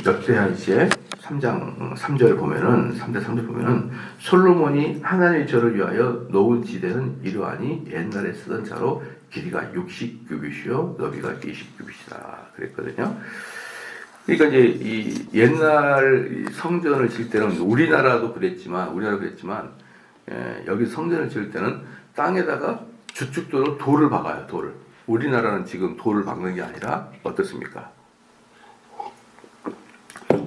역대하이시의 3장 3절 보면은 3대 3절 보면은 솔로몬이 하나님의 절을 위하여 놓은 지대는 이러하니 옛날에 쓰던 자로 길이가 60규빗이요 너비가 20규빗이다 그랬거든요. 그러니까 이제 이 옛날 성전을 질 때는 우리나라도 그랬지만 여기 성전을 질 때는 땅에다가 주축도로 돌을 박아요. 돌을. 우리나라는 지금 돌을 박는 게 아니라 어떻습니까?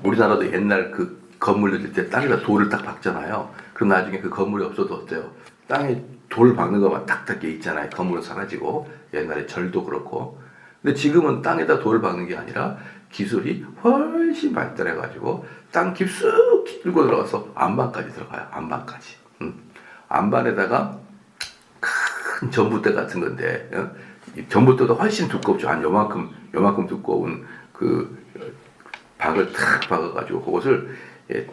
우리나라도 옛날 그 건물을 질 때 땅에다 돌을 딱 박잖아요. 그럼 나중에 그 건물이 없어도 어때요? 땅에 돌 박는 거만 딱딱 게 있잖아요. 건물은 사라지고 옛날에 절도 그렇고. 근데 지금은 땅에다 돌을 박는 게 아니라 기술이 훨씬 발달해가지고 땅 깊숙이 뚫고 들어가서 안반까지 들어가요. 안반까지. 안반에다가 큰 전봇대 같은 건데 전봇대도 훨씬 두껍죠. 한 요만큼 두꺼운 그 박을 탁 박아가지고 그것을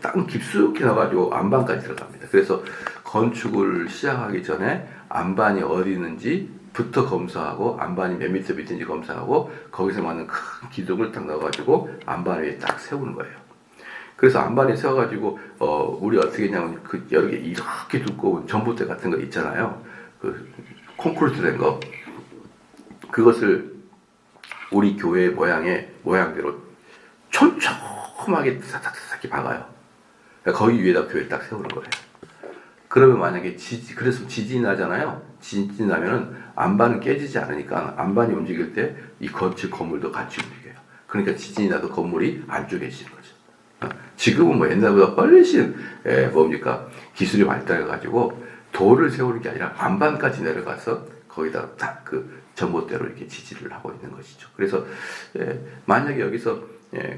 땅 깊숙이 넣어가지고 안반까지 들어갑니다. 그래서 건축을 시작하기 전에 안반이 어디 있는지부터 검사하고 안반이 몇 미터 밑인지 검사하고 거기서 맞는 큰 기둥을 딱 넣어가지고 안반 위에 딱 세우는 거예요. 그래서 안반에 세워가지고 우리 어떻게 했냐면 그 여러 개 이렇게 두꺼운 전봇대 같은 거 있잖아요. 그 콘크리트 된 거 그것을 우리 교회 모양대로 촘촘하게 싹싹싹 박아요. 거기 위에다 교회 딱 세우는 거예요. 그러면 만약에 그래서 지진이 나잖아요. 지진이 나면은 안반은 깨지지 않으니까 안반이 움직일 때 이 건축 건물도 같이 움직여요. 그러니까 지진이 나도 건물이 안 쪼개지는 거죠. 지금은 뭐 옛날보다 훨씬 뭡니까 기술이 발달해가지고 돌을 세우는 게 아니라 안반까지 내려가서 거기다 딱 그 전봇대로 이렇게 지지를 하고 있는 것이죠. 그래서 만약에 여기서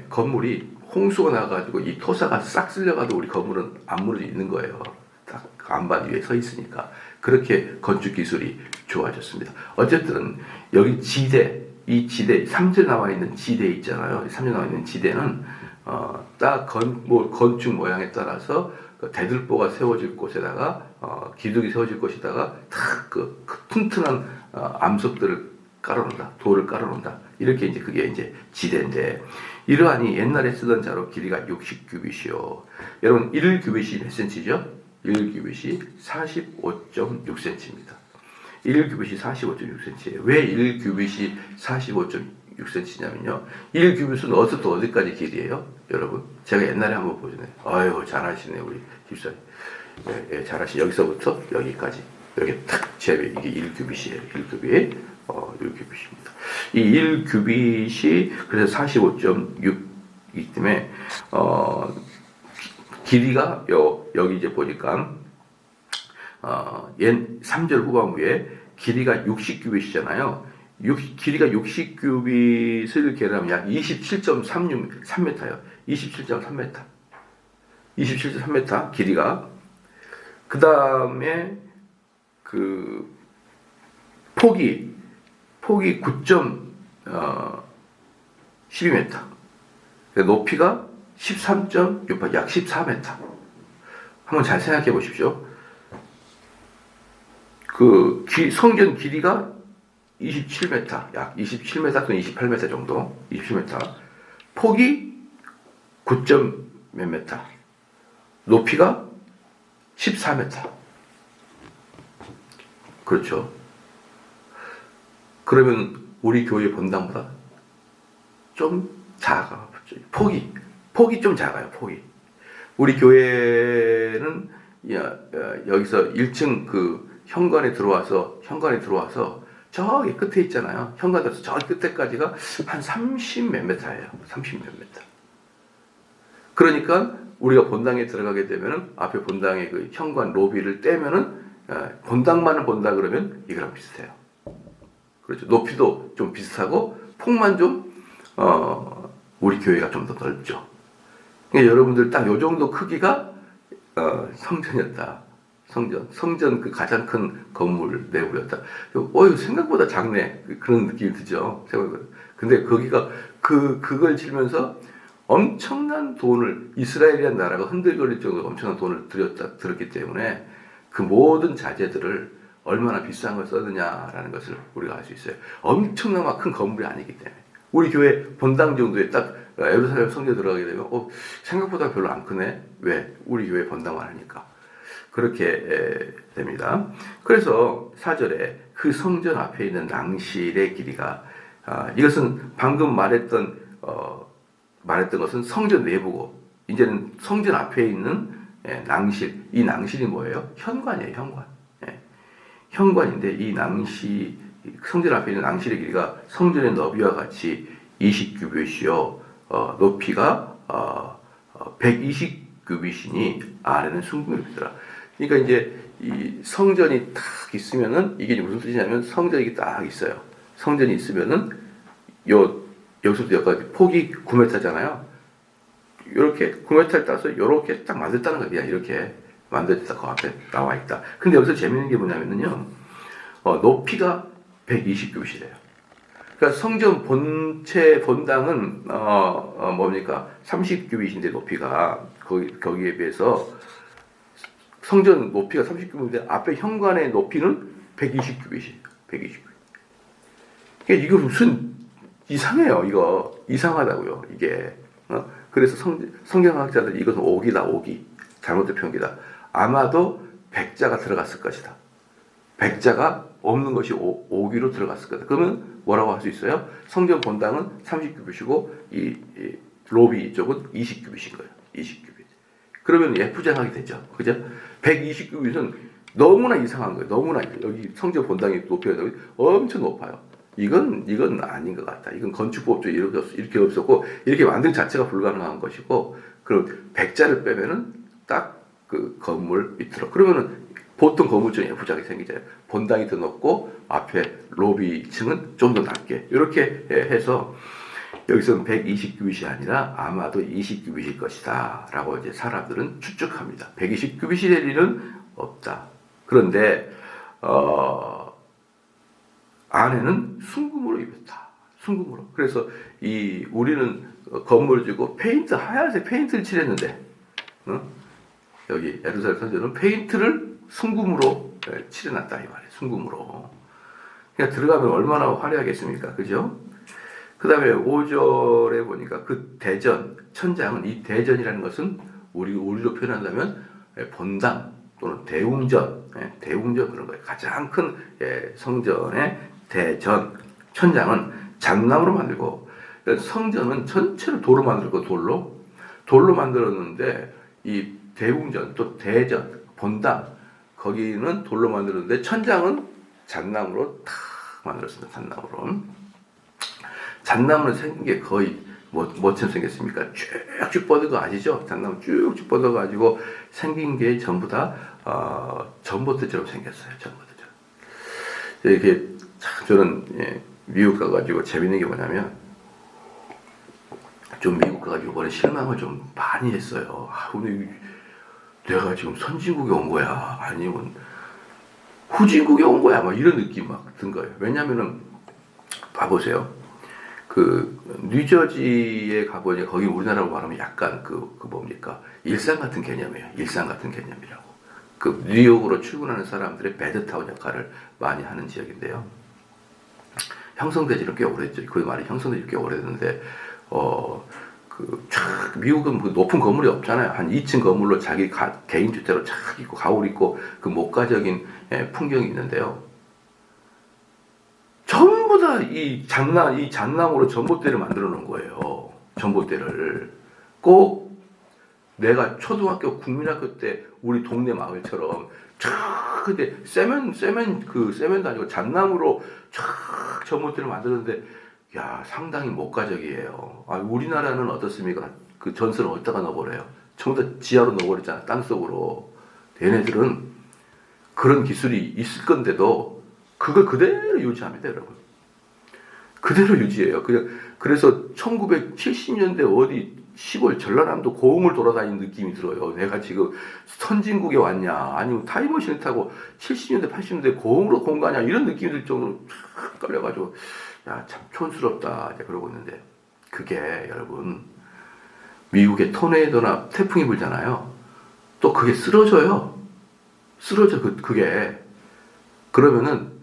건물이 홍수가 나가지고 이 토사가 싹 쓸려가도 우리 건물은 안 무너지는 거예요. 딱 안반 위에 서 있으니까. 그렇게 건축 기술이 좋아졌습니다. 어쨌든 여기 이 지대 3절 나와 있는 지대 있잖아요. 3절 나와 있는 지대는 딱 건축 모양에 따라서 그 대들보가 세워질 곳에다가 기둥이 세워질 곳에다가 탁 그 튼튼한 암석들을 깔아놓는다, 돌을 깔아놓는다. 이렇게 이제 그게 이제 지대인데 이러하니 옛날에 쓰던 자로 길이가 60규빗이요. 여러분 1규빗이 몇 센치죠? 1규빗이 45.6cm입니다. 1규빗이 45.6cm예요. 왜 1규빗이 45.6cm냐면요. 1규빗은 어디서부터 어디까지 길이에요? 여러분, 제가 옛날에 한번 보잖아요. 아유, 잘하시네, 우리 집사님. 잘하시네. 여기서부터 여기까지. 여기 탁 재배. 이게 1규빗이에요. 1규빗. 1규빗입니다. 이 1규빗이 그래서 45.6이기 때문에, 길이가 여기 이제 보니까, 3절 후반부에 길이가 60규빗이잖아요. 길이가 60규빗을 계산하면 약 27.3m예요. 27.3m. 27.3m 길이가. 그 다음에 그 폭이 9.12m. 높이가 13.68, 약 14m. 한번 잘 생각해 보십시오. 그 성전 길이가 27m, 약 27m 또는 28m 정도, 27m. 폭이 9몇 m, 높이가 14m. 그렇죠. 그러면 우리 교회 본당보다 좀 작아. 폭이 좀 작아요. 폭이. 우리 교회는 여기서 1층 그 현관에 들어와서 저기 끝에 있잖아요. 현관에서 저 끝에까지가 한 30 몇 m예요. 30 몇 m. 그러니까 우리가 본당에 들어가게 되면은 앞에 본당의 그 현관 로비를 떼면은 본당만을 본다 그러면 이거랑 비슷해요. 그렇죠. 높이도 좀 비슷하고 폭만 좀 우리 교회가 좀 더 넓죠. 그러니까 여러분들 딱 요 정도 크기가 성전이었다. 성전 그 가장 큰 건물 내부였다. 생각보다 작네. 그런 느낌이 드죠. 생각보다. 근데 거기가 그걸 치면서 엄청난 돈을 이스라엘이라는 나라가 흔들거릴 정도로 엄청난 돈을 들였기 때문에 그 모든 자재들을 얼마나 비싼 걸 썼느냐라는 것을 우리가 알 수 있어요. 엄청나게 큰 건물이 아니기 때문에 우리 교회 본당 정도에 딱 예루살렘 성전에 들어가게 되면 생각보다 별로 안 크네. 왜? 우리 교회 번당만 하니까. 그렇게 됩니다. 그래서 4절에 그 성전 앞에 있는 낭실의 길이가 이것은 방금 말했던 것은 성전 내부고 이제는 성전 앞에 있는 낭실. 이 낭실이 뭐예요? 현관이에요. 현관. 현관인데 이 성전 앞에 있는 낭실의 길이가 성전의 너비와 같이 20규빗이요. 높이가 120규빗이니 아래는 순금이더라. 그러니까 이제 이 성전이 딱 있으면은 이게 무슨 뜻이냐면 성전이 딱 있어요. 성전이 있으면은 여기서부터 여기까지 폭이 9m잖아요. 이렇게 9m를 따서 이렇게 딱 만들었다는 거야. 그냥 이렇게 만들었다 그 앞에 나와 있다. 근데 여기서 재밌는 게 뭐냐면요. 높이가 120규빗이래요. 그러니까 성전 본당은 뭡니까? 30규빗인데 높이가 거기에 비해서 성전 높이가 30규빗인데 앞에 현관의 높이는 120규빗이에요. 120규빗. 그러니까 이거 무슨 이상해요. 이거 이상하다고요. 이게. 그래서 성경학자들이 이것은 오기다. 오기. 잘못된 표현이다. 아마도 백자가 들어갔을 것이다. 백자가 없는 것이 오기로 들어갔을 거다. 그러면 뭐라고 할 수 있어요? 성전 본당은 30규빗이고 이 로비 이쪽은 20규빗인 거예요. 20규빗. 그러면 예쁘장하게 되죠. 그죠? 120규빗은 너무나 이상한 거예요. 너무나 여기 성전 본당의 높이가 엄청 높아요. 이건 아닌 것 같다. 이건 건축법적으로 이렇게 없었고 이렇게 만든 자체가 불가능한 것이고 그리고 백자를 빼면은 딱 그 건물 밑으로 그러면은 보통 건물처럼 예쁘게 생기잖아요. 본당이 더 높고 앞에 로비 층은 좀 더 낮게 이렇게 해서 여기서는 120규빗이 아니라 아마도 20규빗일 것이다 라고 이제 사람들은 추측합니다. 120규빗이 될 일은 없다. 그런데 안에는 순금으로 입었다. 순금으로. 그래서 우리는 건물을 지고 하얀색 페인트를 칠했는데 여기 예루살렘 성전은 페인트를 순금으로 칠해놨다 이 말이에요. 순금으로. 그러니까 들어가면 얼마나 화려하겠습니까? 그죠? 그 다음에 5절에 보니까 그 천장은 이 대전이라는 것은 우리로 표현한다면 본당 또는 대웅전 그런 거예요. 가장 큰 성전의 천장은 잣나무로 만들고 성전은 전체를 돌로 만들고 돌로 만들었는데 이 대웅전 또 대전 본당 거기는 돌로 만들었는데 천장은 잣나무로 탁 만들었습니다. 잣나무는 생긴 게 거의 뭐처럼 생겼습니까? 쭉쭉 뻗은 거 아시죠? 잣나무 쭉쭉 뻗어가지고 생긴 게 전부 다 전봇대처럼 생겼어요. 전봇대처럼. 이렇게 저는 미국 가가지고 재밌는 게 뭐냐면 좀 미국 가가지고 이번에 실망을 좀 많이 했어요. 오늘 내가 지금 선진국에 온 거야 아니면 후진국에 온 거야 막 이런 느낌 막 든 거예요. 왜냐면은 봐보세요. 그 뉴저지에 가보니 거기 우리나라로 말하면 약간 그 뭡니까 일산 같은 개념이에요. 일산 같은 개념이라고. 그 뉴욕으로 출근하는 사람들의 배드타운 역할을 많이 하는 지역인데요. 형성되지는 꽤 오래됐죠. 그 말이 형성되지 꽤 오래됐는데 미국은 뭐 높은 건물이 없잖아요. 한 2층 건물로 자기 개인 주택으로 쫙 있고 가울 있고 그 목가적인 풍경이 있는데요. 전부 다 이 잣나무로 전봇대를 만들어 놓은 거예요. 전봇대를 꼭 내가 초등학교 국민학교 때 우리 동네 마을처럼 쫙 근데 세면도 아니고 잣나무로 쫙 전봇대를 만들었는데 야 상당히 목가적이에요. 우리나라는 어떻습니까? 그 전선을 어디다가 넣어버려요? 전부 다 지하로 넣어버렸잖아. 땅속으로. 얘네들은 그런 기술이 있을 건데도 그걸 그대로 유지합니다, 여러분. 그대로 유지해요. 그래서 1970년대 어디 시골 전라남도 고흥을 돌아다니는 느낌이 들어요. 내가 지금 선진국에 왔냐, 아니면 타임머신을 타고 70년대, 80년대 고흥으로 공 가냐, 이런 느낌이 들 정도로 쫙 깔려가지고, 야, 참 촌스럽다. 이제 그러고 있는데, 그게 여러분, 미국의 토네이도나 태풍이 불잖아요. 또 그게 쓰러져요. 그게. 그러면은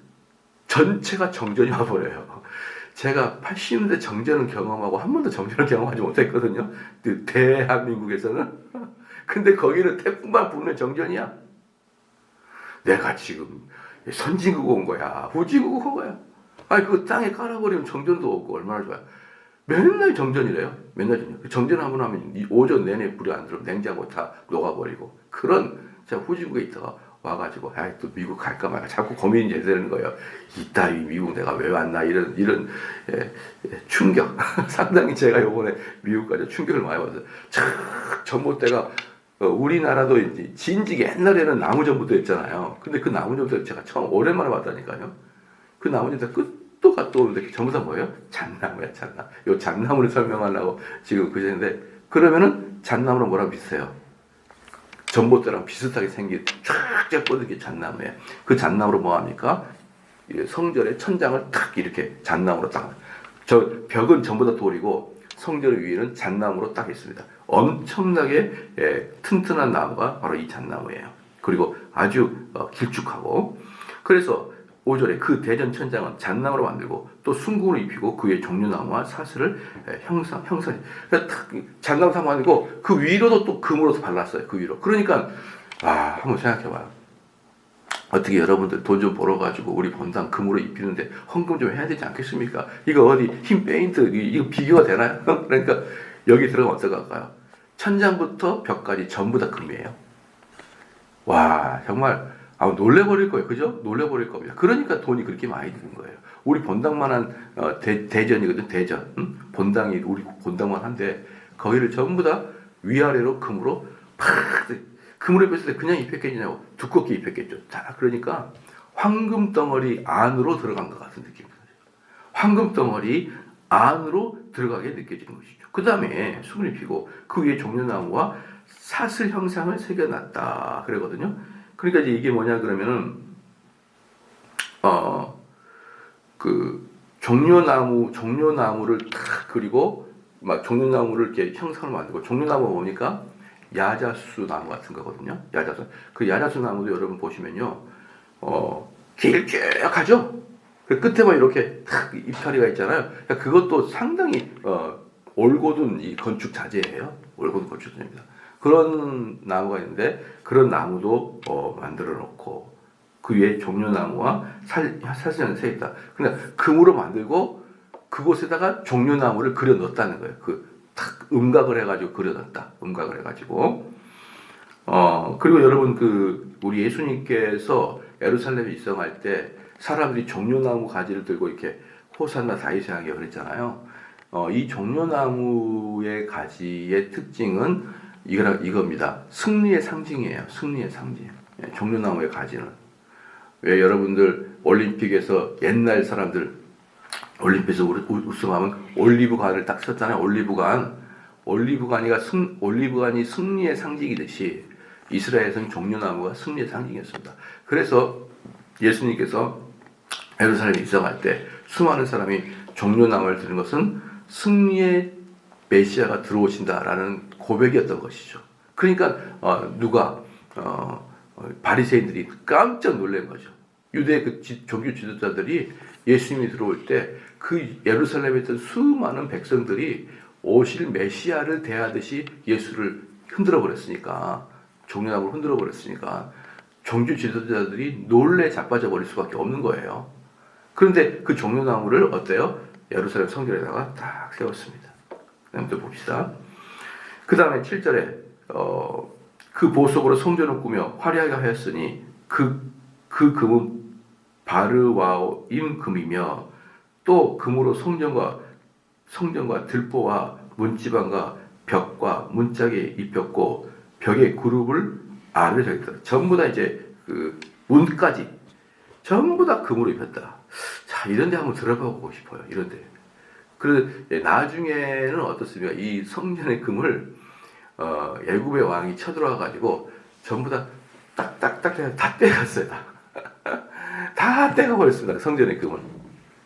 전체가 정전이 와버려요. 제가 80년대 정전을 경험하고 한 번도 정전을 경험하지 못했거든요. 그 대한민국에서는. 근데 거기는 태풍만 불면 정전이야. 내가 지금 선진국 온 거야, 후진국 온 거야. 아니 그 땅에 깔아버리면 정전도 없고 얼마나 좋아요. 맨날 정전이래요. 맨날 정전. 정전 한번 하면 오전 내내 불이 안 들어오면 냉장고 다 녹아버리고. 그런 제가 후진국에 있다가 와가지고 아이 또 미국 갈까 말까 자꾸 고민이 되는 거예요. 이따위 미국 내가 왜 왔나 이런 충격. 상당히 제가 요번에 미국 가서 충격을 많이 받았어요. 촥 전봇대가 우리나라도 이제 진지게 옛날에는 나무 전봇대였잖아요. 근데 그 나무 전봇대 제가 처음 오랜만에 봤다니까요. 그 나무 전봇대 끝도 갔다 오는데 전부 다 뭐예요? 잣나무야, 잣나무. 요 잣나무를 설명하려고 지금 그랬는데 그러면은 잣나무랑 뭐랑 비슷해요? 전봇대랑 비슷하게 생긴 쫙쫙 뻗은 게 잣나무예요. 그 잣나무로 뭐 합니까? 성전의 천장을 탁 이렇게 잣나무로 딱. 저 벽은 전부 다 돌이고 성전 위에는 잣나무로 딱 있습니다. 엄청나게 튼튼한 나무가 바로 이 잣나무예요. 그리고 아주 길쭉하고. 그래서 5절에 그 대전 천장은 잣나무로 만들고 또 순금으로 입히고 그 위에 종려나무와 사슬을 형상 그러니까 잣나무 다 만들고 그 위로도 또 금으로 발랐어요. 그 위로. 그러니까 한번 생각해봐요. 어떻게 여러분들 돈 좀 벌어가지고 우리 본당 금으로 입히는데 헌금 좀 해야 되지 않겠습니까? 이거 어디 흰 페인트 이거 비교가 되나요? 그러니까 여기 들어가면 어떨까요? 천장부터 벽까지 전부 다 금이에요. 와 정말 놀래버릴 거예요. 그죠? 놀래버릴 겁니다. 그러니까 돈이 그렇게 많이 드는 거예요. 우리 본당만한 대전이거든. 대전. 응? 본당이 우리 본당만 한데 거기를 전부 다 위아래로 금으로 팍 금으로 입혔을 때 그냥 입혔겠냐고 두껍게 입혔겠죠. 자, 그러니까 황금 덩어리 안으로 들어간 것 같은 느낌이에요. 황금 덩어리 안으로 들어가게 느껴지는 것이죠. 그 다음에 수분을 입히고 그 위에 종려나무와 사슬 형상을 새겨놨다. 그러거든요. 그러니까 이제 이게 뭐냐 그러면은 그 종려나무를 탁 그리고 막 종려나무를 이렇게 형상을 만들고 종려나무가 뭡니까? 야자수 나무 같은 거거든요. 야자수. 그 야자수 나무도 여러분 보시면요. 길쭉하죠? 그 끝에만 이렇게 탁 입자리가 있잖아요. 그러니까 그것도 상당히 올곧은 이 건축 자재예요. 올곧은 건축 자재입니다. 그런 나무가 있는데 그런 나무도 만들어 놓고 그 위에 종려나무와 사슬이 새 있다. 그러니까 금으로 만들고 그곳에다가 종려나무를 그려 넣었다는 거예요. 탁 음각을 해가지고 그려 넣었다. 음각을 해가지고 그리고 여러분 우리 예수님께서 예루살렘에 입성할 때 사람들이 종려나무 가지를 들고 이렇게 호산나 다윗에게 그랬잖아요. 이 종려나무의 가지의 특징은 이겁니다. 승리의 상징이에요. 승리의 상징. 종려나무의 가지는. 왜 여러분들 올림픽에서 옛날 사람들 올림픽에서 우승하면 올리브관을 딱 썼잖아요. 올리브관이 승리의 상징이듯이 이스라엘에서는 종려나무가 승리의 상징이었습니다. 그래서 예수님께서 예루살렘에 입성할 때 수많은 사람이 종려나무를 드는 것은 승리의 메시아가 들어오신다라는 고백이었던 것이죠. 그러니까 바리새인들이 깜짝 놀란 거죠. 유대 종교 지도자들이 예수님이 들어올 때 그 예루살렘에 있던 수많은 백성들이 오실 메시아를 대하듯이 예수를 흔들어 버렸으니까 종려나무를 흔들어 버렸으니까 종교 지도자들이 놀래 자빠져 버릴 수밖에 없는 거예요. 그런데 그 종려나무를 어때요? 예루살렘 성전에다가 딱 세웠습니다. 그다음 또 봅시다. 그 다음에 7절에 그 보석으로 성전을 꾸며 화려하게 하였으니 그 금은 바르와임 금이며 또 금으로 성전과 들보와 문지방과 벽과 문짝에 입혔고 벽에 그룹을 아래로 적였다. 전부 다 이제 그 문까지 전부 다 금으로 입혔다. 자, 이런데 한번 들어보고 싶어요. 이런데. 그런데 나중에는 어떻습니까? 이 성전의 금을 애굽의 왕이 쳐들어와 가지고 전부 다 딱딱딱 다 떼갔어요. 다 떼가 버렸습니다. 성전의 금을.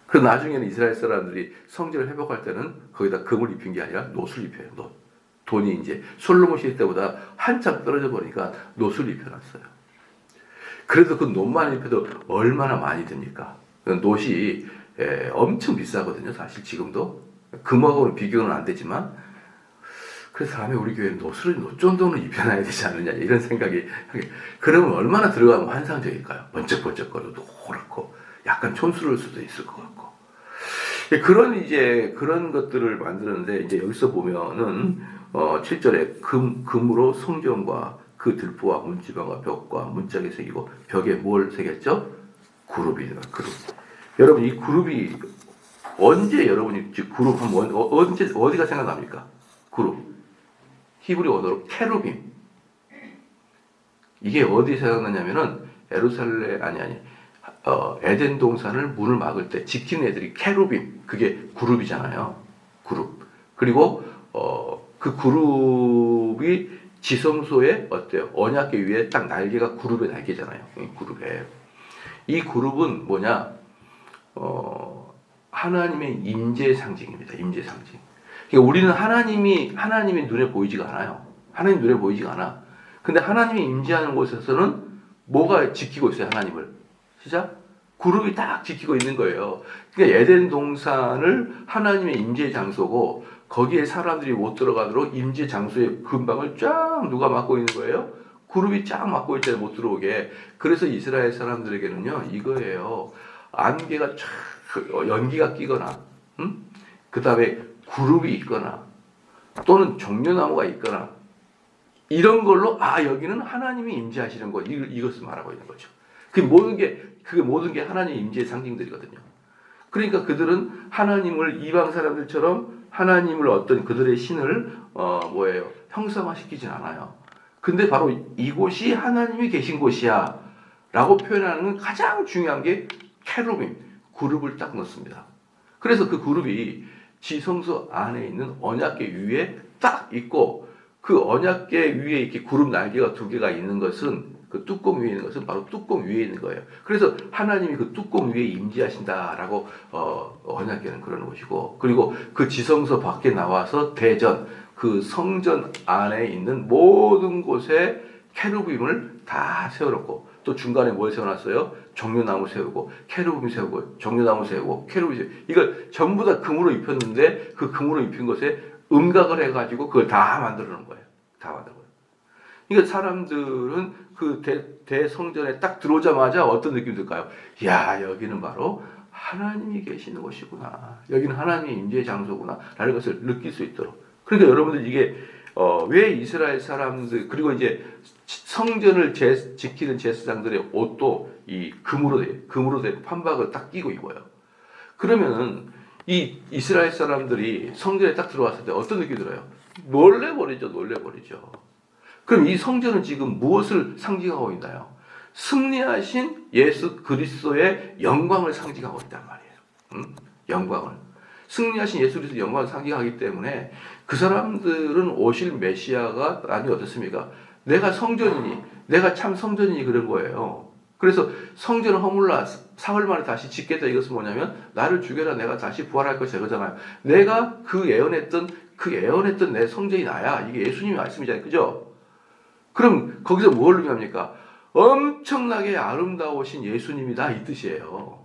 그 나중에는 이스라엘 사람들이 성전을 회복할 때는 거기다 금을 입힌 게 아니라 노수를 입혀요. 돈이 이제 솔로몬 시대 때보다 한참 떨어져 버리니까 노수를 입혀놨어요. 그래도 그 노만 입혀도 얼마나 많이 듭니까? 그 노시 엄청 비싸거든요. 사실 지금도 금하고는 비교는 안 되지만 그래서 다음에 우리 교회는 노 정도는 입혀놔야 되지 않느냐 이런 생각이 그러면 얼마나 들어가면 환상적일까요? 번쩍번쩍거리고 노랗고 약간 촌스러울 수도 있을 것 같고 그런 것들을 만드는데 이제 여기서 보면은 7절에 금으로 성전과 그 들보와 문지방과 벽과 문짝에 새기고 벽에 뭘 새겼죠? 그룹이다. 그룹. 여러분 이 그룹이 언제 여러분이 그룹 하면 언제 어디가 생각납니까? 그룹. 히브리 언어로 케루빔. 이게 어디 생각나냐면은 에루살렘 에덴 동산을 문을 막을 때 지키는 애들이 케루빔. 그게 그룹이잖아요. 그룹. 그리고 그 그룹이 지성소에 어때요? 언약궤 위에 딱 날개가 그룹의 날개잖아요. 이 그룹은 뭐냐? 하나님의 임재 상징입니다. 임재 상징. 그러니까 우리는 하나님이 눈에 보이지가 않아요. 하나님 눈에 보이지가 않아. 근데 하나님이 임재하는 곳에서는 뭐가 지키고 있어요? 하나님을. 시작? 그룹이 딱 지키고 있는 거예요. 그러니까 에덴 동산을 하나님의 임재 장소고 거기에 사람들이 못 들어가도록 임재 장소의 근방을 쫙 누가 막고 있는 거예요? 그룹이 쫙 막고 있잖아요. 못 들어오게. 그래서 이스라엘 사람들에게는요. 이거예요. 안개가 쫙 연기가 끼거나 그 다음에 그룹이 있거나 또는 종려나무가 있거나 이런 걸로 여기는 하나님이 임재하시는 거 이것을 말하고 있는 거죠. 그게 모든 게 하나님의 임재의 상징들이거든요. 그러니까 그들은 하나님을 이방 사람들처럼 하나님을 어떤 그들의 신을 형상화시키진 않아요. 근데 바로 이곳이 하나님이 계신 곳이야 라고 표현하는 가장 중요한 게 케루빔, 그룹을 딱 넣습니다. 그래서 그 그룹이 지성소 안에 있는 언약궤 위에 딱 있고 그 언약궤 위에 이렇게 그룹 날개가 2개가 있는 것은 그 뚜껑 위에 있는 것은 바로 뚜껑 위에 있는 거예요. 그래서 하나님이 그 뚜껑 위에 임재하신다라고 언약궤는 그러는 것이고 그리고 그 지성소 밖에 나와서 대전 그 성전 안에 있는 모든 곳에 케루빔을 다 세워놓고 또 중간에 뭘 세워놨어요? 종려나무 세우고 케루빔 세우고 종려나무 세우고 케루빔 세우고 이걸 전부 다 금으로 입혔는데 그 금으로 입힌 것에 음각을 해가지고 그걸 다 만들어 놓은 거예요. 다 만들어 놓은 거예요. 그러니까 사람들은 그 대성전에 딱 들어오자마자 어떤 느낌이 들까요? 야 여기는 바로 하나님이 계시는 곳이구나. 여기는 하나님의 임재의 장소구나. 라는 것을 느낄 수 있도록. 그러니까 여러분들 이게 왜 이스라엘 사람들 그리고 이제 성전을 지키는 제사장들의 옷도 이 금으로 된 판박을 딱 끼고 입어요. 그러면은 이 이스라엘 사람들이 성전에 딱 들어왔을 때 어떤 느낌이 들어요? 놀래버리죠. 그럼 이 성전은 지금 무엇을 상징하고 있나요? 승리하신 예수 그리스도의 영광을 상징하고 있단 말이에요. 영광을. 승리하신 예수 그리스도의 영광을 상징하기 때문에 그 사람들은 오실 메시아가 아니 어떻습니까? 내가 성전이니, 내가 참 성전이니 그런 거예요. 그래서 성전을 허물라 사흘 만에 다시 짓겠다 이것은 뭐냐면 나를 죽여라 내가 다시 부활할 것이다 그러잖아요. 내가 그 예언했던 내 성전이 나야. 이게 예수님의 말씀이잖아요. 그죠? 그럼 거기서 뭘 의미합니까? 엄청나게 아름다우신 예수님이다 이 뜻이에요.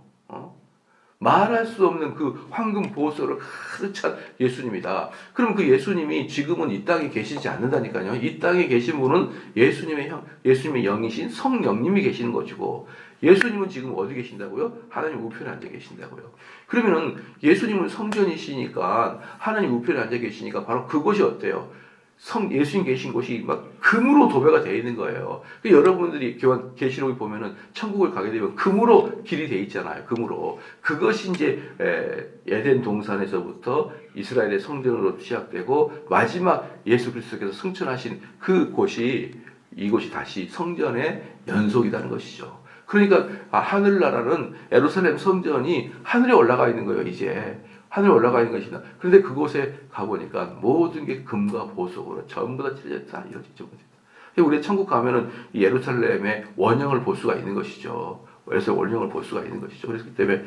말할 수 없는 그 황금 보호소를 가득 찬 예수님이다. 그럼 그 예수님이 지금은 이 땅에 계시지 않는다니까요. 이 땅에 계신 분은 예수님의 영이신 성령님이 계시는 것이고 예수님은 지금 어디 계신다고요? 하나님 우편에 앉아 계신다고요. 그러면은 예수님은 성전이시니까 하나님 우편에 앉아 계시니까 바로 그것이 어때요? 예수님 계신 곳이 막 금으로 도배가 되어 있는 거예요. 여러분들이 계시록에 보면은 천국을 가게 되면 금으로 길이 되어 있잖아요. 금으로. 그것이 이제 에덴 동산에서부터 이스라엘의 성전으로 시작되고 마지막 예수 그리스도께서 승천하신 이곳이 다시 성전의 연속이라는 것이죠. 그러니까 하늘나라는 예루살렘 성전이 하늘에 올라가 있는 거예요. 이제. 하늘에 올라가 있는 것이다. 그런데 그곳에 가보니까 모든 게 금과 보석으로 전부 다 칠해졌다. 이러죠. 우리 천국 가면은 이 예루살렘의 원형을 볼 수가 있는 것이죠. 그래서 원형을 볼 수가 있는 것이죠. 그렇기 때문에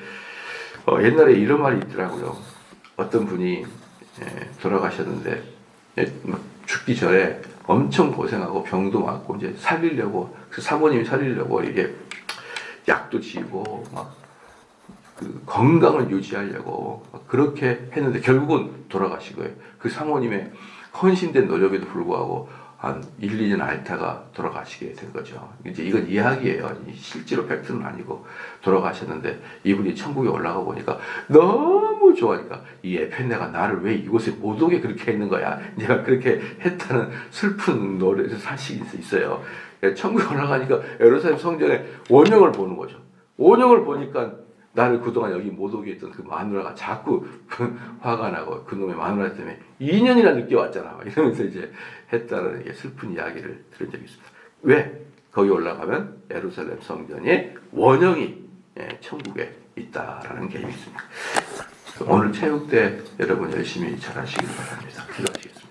옛날에 이런 말이 있더라고요. 어떤 분이 돌아가셨는데 죽기 전에 엄청 고생하고 병도 많고 이제 살리려고 그 사모님이 살리려고 이게 약도 지고 막 그 건강을 유지하려고 그렇게 했는데 결국은 돌아가신 거예요. 그 사모님의 헌신된 노력에도 불구하고 한 1, 2년 앓다가 돌아가시게 된 거죠. 이제 이건 이야기예요. 실제로 팩트는 아니고 돌아가셨는데 이분이 천국에 올라가 보니까 너무 좋아하니까 이 에펜네가 나를 왜 이곳에 못 오게 그렇게 했는 거야. 내가 그렇게 했다는 슬픈 노래 사실이 있어요. 천국에 올라가니까 예루살렘 성전에 원형을 보는 거죠. 원형을 보니까 나를 그동안 여기 못 오게 했던 그 마누라가 자꾸 화가 나고 그놈의 마누라 때문에 2년이나 늦게 왔잖아. 이러면서 이제 했다는 슬픈 이야기를 들은 적이 있습니다. 왜? 거기 올라가면 예루살렘 성전이 원형이 천국에 있다라는 게 있습니다. 오늘 체육대 여러분 열심히 잘 하시길 바랍니다. 기도하시겠습니다.